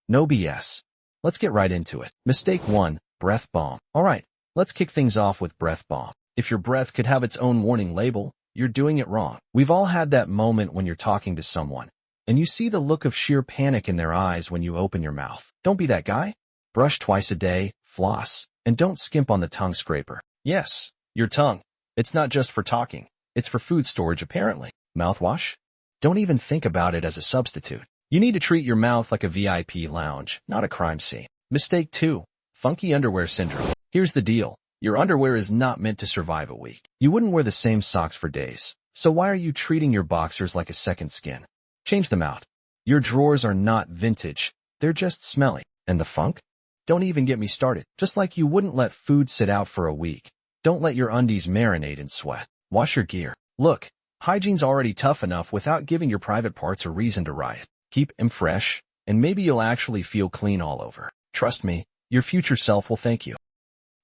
No BS. Let's get right into it. Mistake 1. Breath bomb. Alright, let's kick things off with breath bomb. If your breath could have its own warning label, you're doing it wrong. We've all had that moment when you're talking to someone, and you see the look of sheer panic in their eyes when you open your mouth. Don't be that guy. Brush twice a day, floss, and don't skimp on the tongue scraper. Yes, your tongue. It's not just for talking. It's for food storage apparently. Mouthwash? Don't even think about it as a substitute. You need to treat your mouth like a VIP lounge, not a crime scene. Mistake 2. Funky underwear syndrome. Here's the deal. Your underwear is not meant to survive a week. You wouldn't wear the same socks for days. So why are you treating your boxers like a second skin? Change them out. Your drawers are not vintage. They're just smelly. And the funk? Don't even get me started. Just like you wouldn't let food sit out for a week. Don't let your undies marinate in sweat. Wash your gear. Look, hygiene's already tough enough without giving your private parts a reason to riot. Keep them fresh, and maybe you'll actually feel clean all over. Trust me, your future self will thank you.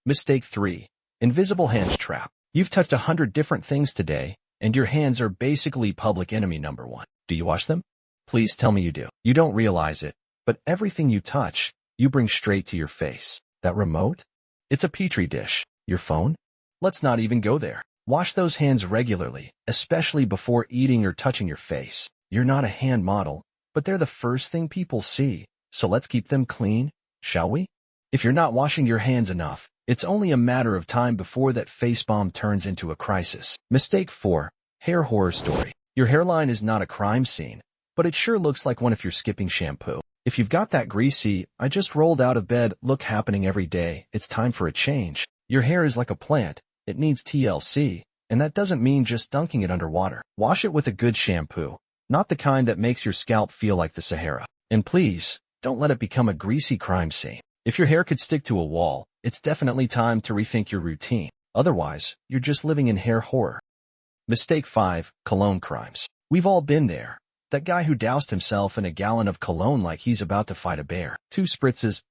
Mistake 3. Invisible hands trap. You've touched 100 different things today, and your hands are basically public enemy number 1. Do you wash them? Please tell me you do. You don't realize it, but everything you touch, you bring straight to your face. That remote? It's a petri dish. Your phone? Let's not even go there. Wash those hands regularly, especially before eating or touching your face. You're not a hand model, but they're the first thing people see, so let's keep them clean, shall we? If you're not washing your hands enough, it's only a matter of time before that face bomb turns into a crisis. Mistake 4. Hair horror story. Your hairline is not a crime scene, but it sure looks like one if you're skipping shampoo. If you've got that greasy, I just rolled out of bed look happening every day, it's time for a change. Your hair is like a plant. It needs TLC, and that doesn't mean just dunking it under water. Wash it with a good shampoo, not the kind that makes your scalp feel like the Sahara. And please, don't let it become a greasy crime scene. If your hair could stick to a wall, it's definitely time to rethink your routine. Otherwise, you're just living in hair horror. Mistake 5. Cologne crimes. We've all been there. That guy who doused himself in a gallon of cologne like he's about to fight a bear. 2 spritzes,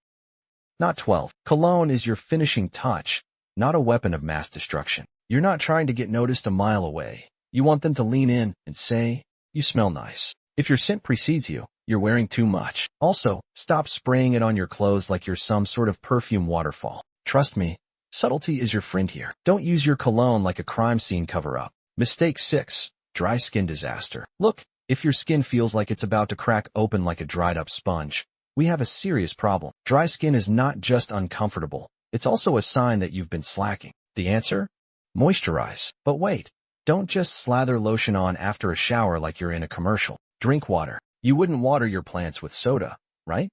not 12. Cologne is your finishing touch, not a weapon of mass destruction. You're not trying to get noticed a mile away. You want them to lean in and say, "You smell nice." If your scent precedes you, you're wearing too much. Also, stop spraying it on your clothes like you're some sort of perfume waterfall. Trust me, subtlety is your friend here. Don't use your cologne like a crime scene cover-up. Mistake 6. Dry skin disaster. Look, if your skin feels like it's about to crack open like a dried-up sponge, we have a serious problem. Dry skin is not just uncomfortable. It's also a sign that you've been slacking. The answer? Moisturize. But wait, don't just slather lotion on after a shower like you're in a commercial. Drink water. You wouldn't water your plants with soda, right?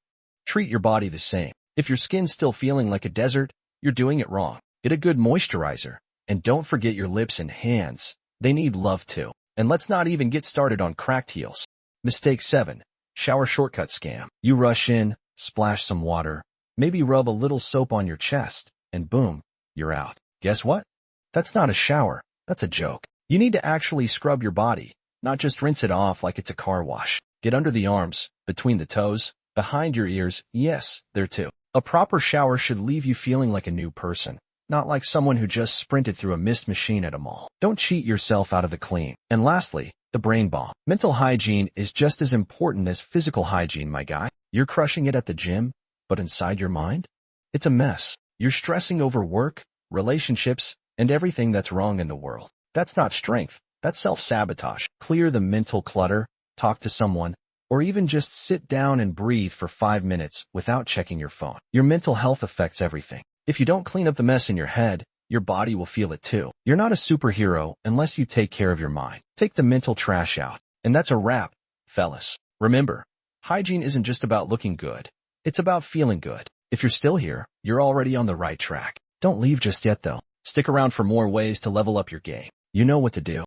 Treat your body the same. If your skin's still feeling like a desert, you're doing it wrong. Get a good moisturizer. And don't forget your lips and hands. They need love too. And let's not even get started on cracked heels. Mistake 7. Shower shortcut scam. You rush in, splash some water, maybe rub a little soap on your chest, and boom, you're out. Guess what? That's not a shower. That's a joke. You need to actually scrub your body, not just rinse it off like it's a car wash. Get under the arms, between the toes, behind your ears, yes, there too. A proper shower should leave you feeling like a new person, not like someone who just sprinted through a mist machine at a mall. Don't cheat yourself out of the clean. And lastly, the brain bomb. Mental hygiene is just as important as physical hygiene, my guy. You're crushing it at the gym, but inside your mind? It's a mess. You're stressing over work, relationships, and everything that's wrong in the world. That's not strength. That's self-sabotage. Clear the mental clutter, talk to someone, or even just sit down and breathe for 5 minutes without checking your phone. Your mental health affects everything. If you don't clean up the mess in your head, your body will feel it too. You're not a superhero unless you take care of your mind. Take the mental trash out. And that's a wrap, fellas. Remember, hygiene isn't just about looking good. It's about feeling good. If you're still here, you're already on the right track. Don't leave just yet though. Stick around for more ways to level up your game. You know what to do.